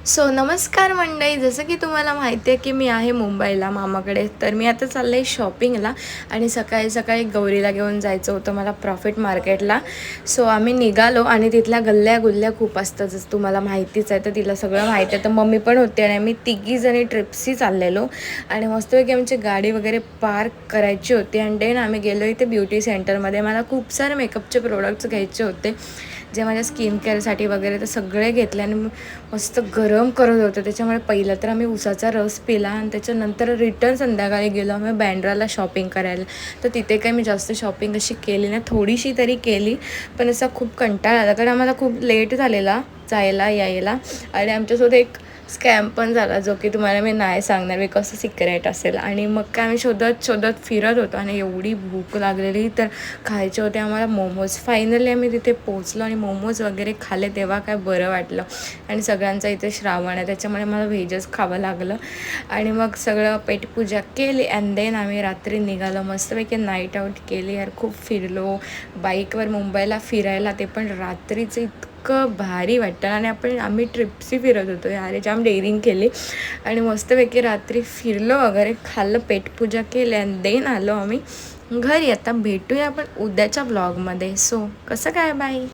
So नमस्कार मंडळी, जसं की तुम्हाला माहिती आहे की मी आहे मुंबईला मामाकडे. तर मी आता चालले आहे शॉपिंगला आणि सकाळी सकाळी गौरीला घेऊन जायचं होतं मला प्रॉफिट मार्केटला. सो आम्ही निघालो आणि तिथल्या गल्ल्या गुल्ल्या खूप असतात, जसं तुम्हाला माहितीच आहे. तर तिला सगळं माहिती आहे. तर मम्मी पण होती आणि आम्ही तिघीजणी ट्रिप्सही चाललेलो आणि मस्तपैकी आमची गाडी वगैरे पार्क करायची होती. आणि देन आम्ही गेलो इथे ब्युटी सेंटरमध्ये. मला खूप सारे मेकअपचे प्रोडक्ट्स घ्यायचे होते, जे माझ्या स्किन केअरसाठी वगैरे. तर सगळे घेतले आणि मस्त गरम करत होतं. त्याच्यामुळे पहिलं तर आम्ही उसाचा रस पिला आणि त्याच्यानंतर रिटर्न संध्याकाळी गेलो आम्ही बँड्राला शॉपिंग करायला. तर तिथे काही मी जास्त शॉपिंग अशी केली नाही, थोडीशी तरी केली, पण असा खूप कंटाळा आला कारण आम्हाला खूप लेट झालेला जायला यायला. आणि आमच्यासोबत एक स्कॅम पण झाला, जो की तुम्हाला मी नाही सांगणार, बिकॉज सिक्रेट असेल. आणि मग काय आम्ही शोधत शोधत फिरत होतो आणि एवढी भूक लागलेली, तर खायचे होते आम्हाला मोमोज. फायनली आम्ही तिथे पोचलो आणि मोमोज वगैरे खाल्ले, तेव्हा काय बरं वाटलं. आणि सगळ्यांचा इथे श्रावण आहे, त्याच्यामुळे मला व्हेजच खावं लागलं. आणि मग सगळं पेटपूजा केली अँड देन आम्ही रात्री निघालो. मस्तपैकी नाईट आऊट केली यार, खूप फिरलो बाईकवर मुंबईला फिरायला, ते पण रात्रीचं. इतकं भारी वाटतं. आणि आम्ही ट्रिप्सही फिरत होतो यार, जाम डेअरिंग केली आणि मस्तपैकी रात्री फिरलो वगैरे, खाल्लं, पेटपूजा केली आणि देन आलो आम्ही घरी. आता भेटूया आपण उद्याच्या ब्लॉगमध्ये. सो कसं काय, बाय.